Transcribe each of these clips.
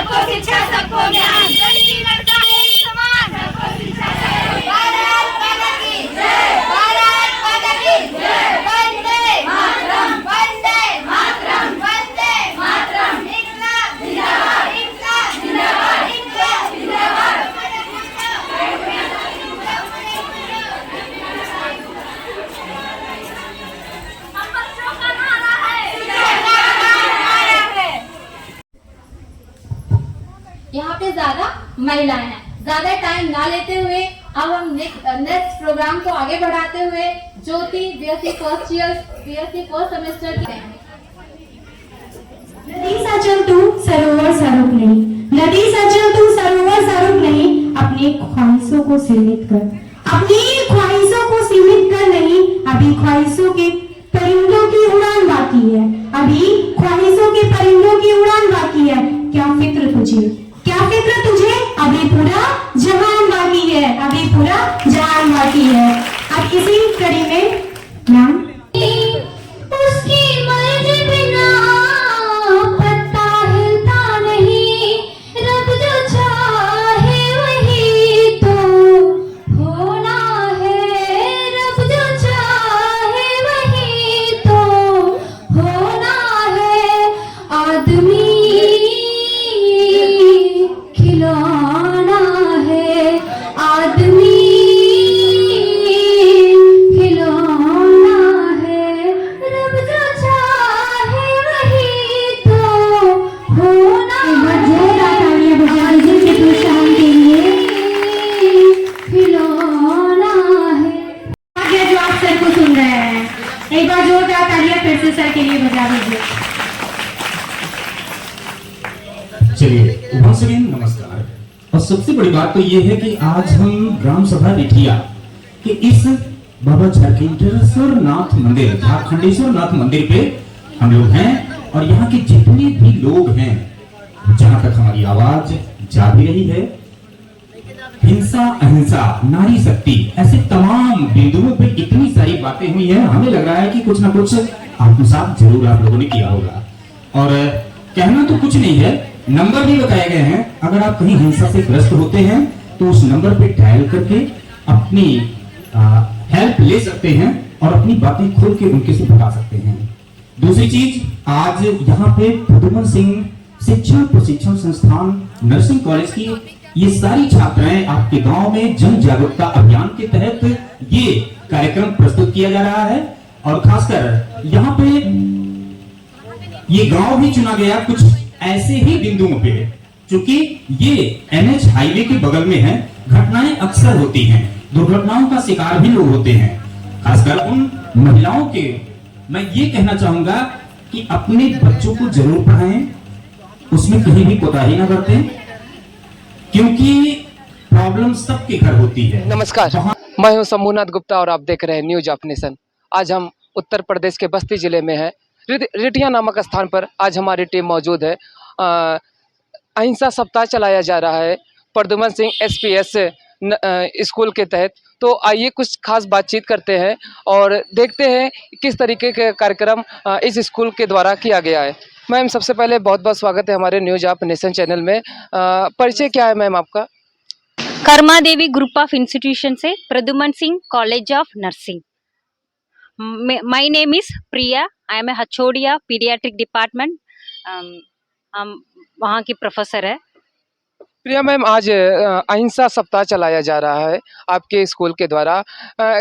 सबको शिक्षा सबको ज्ञान, लड़की लड़का एक समान, सबको शिक्षा सबको ज्ञान। भारत माता की जय, भारत माता की जय। वंदे मातरम, वंदे मातरम, वंदे मातरम। इनकलाब जिंदाबाद, इनकलाब जिंदाबाद, इनकलाब जिंदाबाद। हम बच्चों का नारा है, शिक्षा का नारा है। यहाँ पे ज्यादा महिलाएं हैं। ज्यादा टाइम ना लेते हुए अब हम नेक्स्ट प्रोग्राम को आगे बढ़ाते हुए Jyoti BSc first year, BSc first semester की नदी सचल तू सरोवर स्वरूप नहीं, नदी सचल तू सरोवर स्वरूप नहीं, अपनी ख्वाहिशों को सीमित कर, अपनी ख्वाहिशों को सीमित कर नहीं, अभी ख्वाहिशों के परिंदों की उड़ान बाकी है, अभी ख्वाहिशों के परिंदों की उड़ान बाकी है। क्या फिक्र तुझे, क्या फिक्र तुझे, अभी पूरा जहान बाकी है, अभी पूरा जहान बाकी है। अब इसी कड़ी में नाम उसकी मर्जी बिना पत्ता हिलता नहीं, रब जो चाहे वही तो होना है, रब जो चाहे वही तो होना है। आदमी खिलौना है, आदमी खिलौना है, रब जो चाहे वही तो होना खिलौना है। आगे जो आप सर को सुन रहे हैं, एक बार जोरदार तालियां फिर से सर के लिए बजा दीजिए। चलिए वंस अगेन नमस्कार। और सबसे बड़ी बात तो ये है कि आज हम ग्राम सभा रिठिया के इस बाबा झारखंडेश्वर नाथ मंदिर, झारखंडेश्वर नाथ मंदिर पे हम लोग हैं और यहाँ के जितने भी लोग हैं, जहाँ तक हमारी आवाज जा भी रही है, हिंसा अहिंसा नारी शक्ति ऐसे तमाम बिंदुओं पे इतनी सारी बातें हुई हैं, हमें लग रहा है कि कुछ ना कुछ आत्मसात जरूर आप लोगों ने किया होगा। और कहना तो कुछ नहीं है, नंबर भी बताए गए हैं। अगर आप कहीं हिंसा से ग्रस्त होते हैं तो उस नंबर पे डायल करके अपनी हेल्प ले सकते हैं और अपनी बातें खोल के उनके से बता सकते हैं। दूसरी चीज, आज यहाँ पे प्रद्युमन सिंह शिक्षण प्रशिक्षण संस्थान नर्सिंग कॉलेज की ये सारी छात्राएं आपके गांव में जन जागरूकता अभियान के तहत ये कार्यक्रम प्रस्तुत किया जा रहा है। और खासकर यहाँ पे ये गांव भी चुना गया कुछ ऐसे ही बिंदुओं पे, क्योंकि ये एनएच हाईवे के बगल में है। घटनाएं अक्सर होती हैं, दुर्घटनाओं का शिकार भी लोग होते हैं, खासकर उन महिलाओं के। मैं ये कहना चाहूंगा कि अपने बच्चों को जरूर पढ़ाएं, उसमें कहीं भी कोताही ना बरतें, क्योंकि प्रॉब्लम सबके घर होती है। नमस्कार, मैं हूं शंभुनाथ गुप्ता और आप देख रहे हैं न्यूज ऑफ नेशन। आज हम उत्तर प्रदेश के बस्ती जिले में हैं। रिठिया नामक स्थान पर आज हमारी टीम मौजूद है। अहिंसा सप्ताह चलाया जा रहा है प्रद्युमन सिंह एसपीएस स्कूल के तहत। तो आइए कुछ खास बातचीत करते हैं और देखते हैं किस तरीके के कार्यक्रम इस स्कूल के द्वारा किया गया है। मैम, सबसे पहले बहुत बहुत स्वागत है हमारे न्यूज ऑफ नेशन चैनल में। परिचय क्या है मैम आपका? Karma Devi group of institution से Pradyuman Singh college of nursing. My name is Priya, I am a हचोड़िया पीडियाट्रिक डिपार्टमेंट। हम वहाँ की प्रोफेसर है। प्रिया मैम, आज अहिंसा सप्ताह चलाया जा रहा है आपके स्कूल के द्वारा।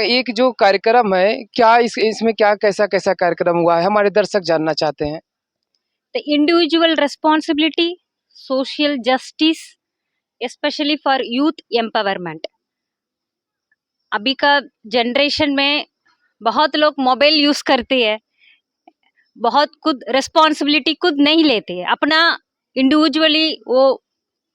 एक जो कार्यक्रम है, क्या इसमें क्या कैसा कैसा कार्यक्रम हुआ है, हमारे दर्शक जानना चाहते हैं। The individual responsibility, social justice, specially for youth empowerment. अभी का जनरेशन में बहुत लोग मोबाइल यूज करते हैं, बहुत खुद रिस्पॉन्सिबिलिटी खुद नहीं लेते हैं। अपना इंडिविजुअली वो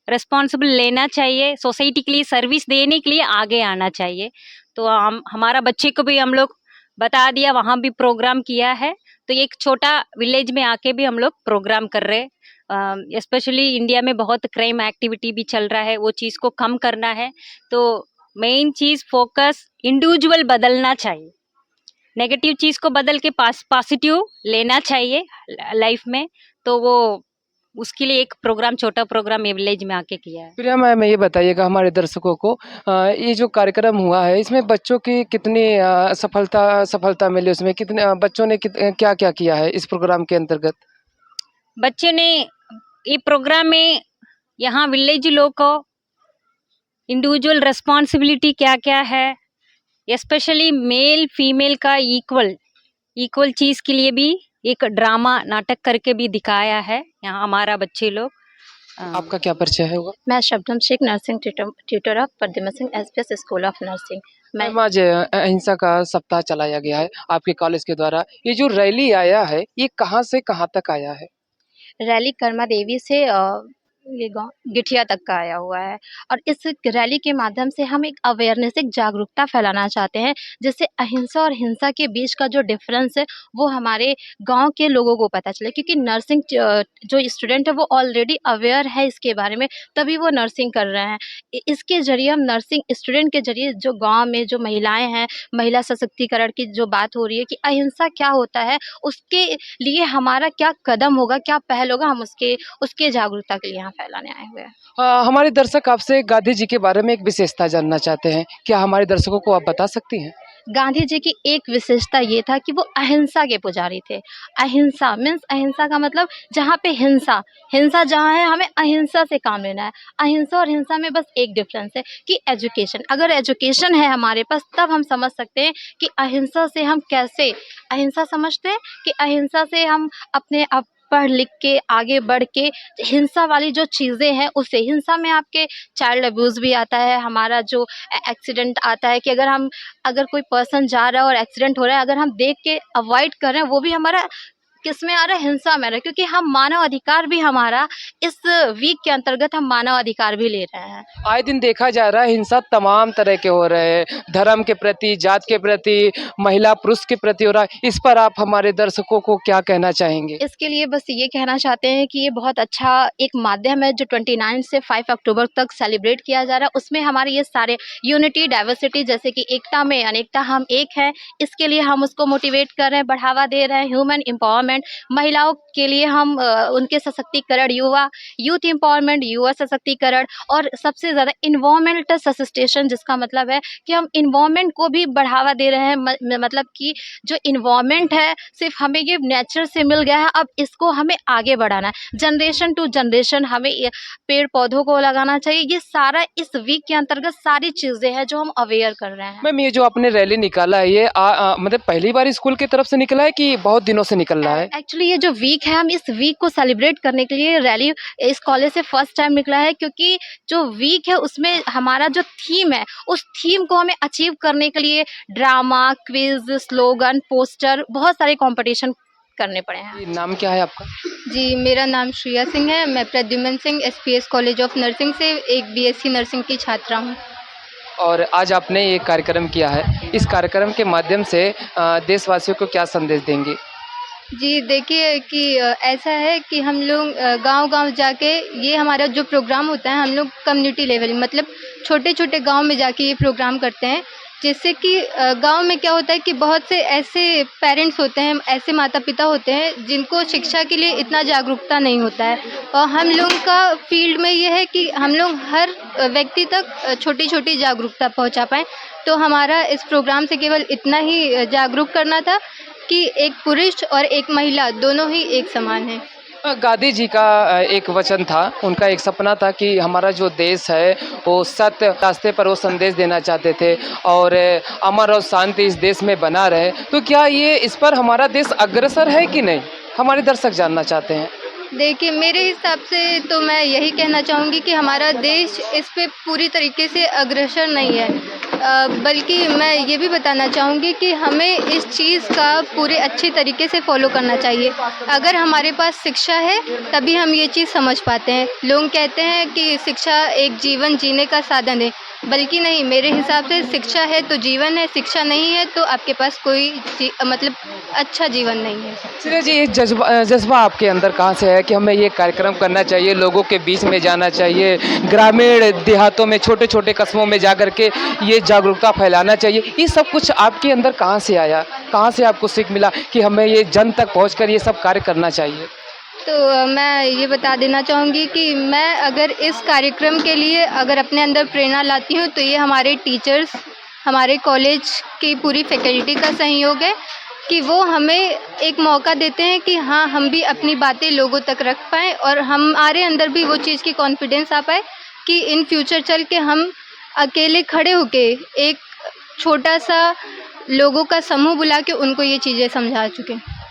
रिस्पॉन्सिबल लेना चाहिए, सोसाइटी के लिए सर्विस देने के लिए आगे आना चाहिए। तो हमारा बच्चे को भी हम लोग बता दिया, वहाँ भी प्रोग्राम किया है। तो एक छोटा विलेज में आके भी हम लोग प्रोग्राम कर रहे हैं। स्पेशली इंडिया में बहुत क्राइम एक्टिविटी भी चल रहा है, वो चीज़ को कम करना है। तो मेन चीज़ फोकस इंडिविजुअल बदलना चाहिए, नेगेटिव चीज़ को बदल के पॉजिटिव लेना चाहिए लाइफ में। तो वो उसके लिए एक प्रोग्राम, छोटा प्रोग्राम ये विलेज में आके किया है। प्रिया मैम, ये बताइएगा हमारे दर्शकों को, ये जो कार्यक्रम हुआ है इसमें बच्चों की कितनी सफलता मिली, उसमें कितने बच्चों ने क्या क्या किया है इस प्रोग्राम के अंतर्गत? बच्चों ने ये प्रोग्राम में यहाँ विलेज लोग को इंडिविजुअल रिस्पॉन्सिबिलिटी क्या क्या है, स्पेशली मेल फीमेल का इक्वल चीज़ के लिए भी एक ड्रामा नाटक करके भी दिखाया है यहाँ हमारा बच्चे लोग। आपका क्या परिचय है? होगा मैं Shabnam Sheikh, nursing tutor of Pradyuman Singh SPS school of nursing. मैं मैम, आज अहिंसा का सप्ताह चलाया गया है आपके कॉलेज के द्वारा। ये जो रैली आया है ये कहाँ से कहाँ तक आया है? रैली कर्मा देवी से ये गाँव गिठिया तक का आया हुआ है, और इस रैली के माध्यम से हम एक अवेयरनेस, एक जागरूकता फैलाना चाहते हैं, जिससे अहिंसा और हिंसा के बीच का जो डिफरेंस है वो हमारे गांव के लोगों को पता चले, क्योंकि नर्सिंग जो स्टूडेंट है वो ऑलरेडी अवेयर है इसके बारे में, तभी वो नर्सिंग कर रहे हैं। इसके जरिए हम नर्सिंग स्टूडेंट के जरिए जो गाँव में जो महिलाएँ हैं, महिला सशक्तिकरण की जो बात हो रही है कि अहिंसा क्या होता है, उसके लिए हमारा क्या कदम होगा, क्या पहल होगा, हम उसके जागरूकता के लिए यहाँ फैलाने आए हुए हैं। हमारे दर्शक आपसे गांधी जी के बारे में एक विशेषता जानना चाहते हैं, क्या हमारे दर्शकों को आप बता सकती हैं? गांधी जी की एक विशेषता ये था कि वो अहिंसा के पुजारी थे। अहिंसा मीन्स, अहिंसा का मतलब जहाँ पे हिंसा जहाँ है, हमें अहिंसा से काम लेना है। अहिंसा और हिंसा में बस एक डिफरेंस है कि एजुकेशन, अगर एजुकेशन है हमारे पास तब हम समझ सकते हैं कि अहिंसा से हम कैसे, अहिंसा समझते हैं कि अहिंसा से हम अपने आप पढ़ लिख के आगे बढ़ के हिंसा वाली जो चीज़ें हैं उससे, हिंसा में आपके चाइल्ड अब्यूज़ भी आता है, हमारा जो एक्सीडेंट आता है कि अगर कोई पर्सन जा रहा है और एक्सीडेंट हो रहा है, अगर हम देख के अवॉइड कर रहे हैं, वो भी हमारा किस में आ रहा है, हिंसा में आ रहा है, क्योंकि हम मानव अधिकार भी हमारा इस वीक के अंतर्गत हम मानव अधिकार भी ले रहे हैं। आए दिन देखा जा रहा है हिंसा तमाम तरह के हो रहे हैं, धर्म के प्रति, जात के प्रति, महिला पुरुष के प्रति हो रहा है। इस पर आप हमारे दर्शकों को क्या कहना चाहेंगे? इसके लिए बस ये कहना चाहते हैं कि ये बहुत अच्छा एक माध्यम है जो 29 से 5 अक्टूबर तक सेलिब्रेट किया जा रहा है। उसमें हमारे ये सारे यूनिटी, डाइवर्सिटी, जैसे कि एकता में अनेकता, हम एक हैं, इसके लिए हम उसको मोटिवेट कर रहे हैं, बढ़ावा दे रहे हैं। ह्यूमन एम्पावरमेंट, महिलाओं के लिए हम उनके सशक्तिकरण, यूथ एम्पावरमेंट, युवा सशक्तिकरण, और सबसे ज़्यादा इन्वायरमेंटल सस्टेशन, जिसका मतलब है कि हम इन्वायरमेंट को भी बढ़ावा दे रहे हैं। मतलब कि जो इन्वायरमेंट है सिर्फ हमें ये नेचर से मिल गया है, अब इसको हमें आगे बढ़ाना है, जनरेशन टू जनरेशन हमें पेड़ पौधों को लगाना चाहिए। ये सारा इस वीक के अंतर्गत सारी चीज़ें हैं जो हम अवेयर कर रहे हैं। मैम, ये जो आपने रैली निकाला है ये मतलब पहली बार स्कूल की तरफ से निकला है कि बहुत दिनों से निकल रहा है? एक्चुअली ये जो वीक है, हम इस वीक को सेलिब्रेट करने के लिए रैली इस कॉलेज से फर्स्ट टाइम निकला है, क्योंकि जो वीक है उसमें हमारा जो थीम है, उस थीम को हमें अचीव करने के लिए ड्रामा, क्विज, स्लोगन, पोस्टर, बहुत सारे कंपटीशन करने पड़े हैं। ये नाम क्या है आपका? जी, मेरा नाम श्रेया सिंह है। मैं Pradyuman Singh SPS college of nursing से एक बीएससी नर्सिंग की छात्रा हूँ। और आज आपने ये कार्यक्रम किया है, इस कार्यक्रम के माध्यम से देशवासियों को क्या संदेश देंगे? जी देखिए कि ऐसा है कि हम लोग गांव-गांव जाके, ये हमारा जो प्रोग्राम होता है, हम लोग कम्युनिटी लेवल, मतलब छोटे-छोटे गांव में जाके ये प्रोग्राम करते हैं, जिससे कि गांव में क्या होता है कि बहुत से ऐसे पेरेंट्स होते हैं, ऐसे माता पिता होते हैं जिनको शिक्षा के लिए इतना जागरूकता नहीं होता है, और हम लोग का फील्ड में ये है कि हम लोग हर व्यक्ति तक छोटी-छोटी जागरूकता पहुंचा पाएँ। तो हमारा इस प्रोग्राम से केवल इतना ही जागरूक करना था कि एक पुरुष और एक महिला दोनों ही एक समान हैं। गांधी जी का एक वचन था, उनका एक सपना था कि हमारा जो देश है वो सत्य रास्ते पर वो संदेश देना चाहते थे और अमर और शांति इस देश में बना रहे। तो क्या ये इस पर हमारा देश अग्रसर है कि नहीं, हमारे दर्शक जानना चाहते हैं। देखिए, मेरे हिसाब से तो मैं यही कहना चाहूँगी कि हमारा देश इस पे पूरी तरीके से अग्रसर नहीं है, बल्कि मैं ये भी बताना चाहूँगी कि हमें इस चीज़ का पूरे अच्छे तरीके से फॉलो करना चाहिए। अगर हमारे पास शिक्षा है तभी हम ये चीज़ समझ पाते हैं। लोग कहते हैं कि शिक्षा एक जीवन जीने का साधन है, बल्कि नहीं, मेरे हिसाब से शिक्षा है तो जीवन है, शिक्षा नहीं है तो आपके पास कोई मतलब अच्छा जीवन नहीं है। श्रेया जी, ये जज्बा आपके अंदर कहाँ से है कि हमें ये कार्यक्रम करना चाहिए, लोगों के बीच में जाना चाहिए, ग्रामीण देहातों में, छोटे छोटे कस्बों में जा कर के ये जागरूकता फैलाना चाहिए, ये सब कुछ आपके अंदर कहाँ से आया, कहाँ से आपको सीख मिला कि हमें ये जन तक पहुँच कर ये सब कार्य करना चाहिए? तो मैं ये बता देना चाहूँगी कि मैं अगर इस कार्यक्रम के लिए अगर अपने अंदर प्रेरणा लाती हूँ तो ये हमारे टीचर्स, हमारे कॉलेज की पूरी फैकल्टी का सहयोग है कि वो हमें एक मौका देते हैं कि हाँ, हम भी अपनी बातें लोगों तक रख पाएँ और हमारे अंदर भी वो चीज़ की कॉन्फिडेंस आ पाए कि इन फ्यूचर चल के हम अकेले खड़े होके एक छोटा सा लोगों का समूह बुला के उनको ये चीज़ें समझा चुके हैं।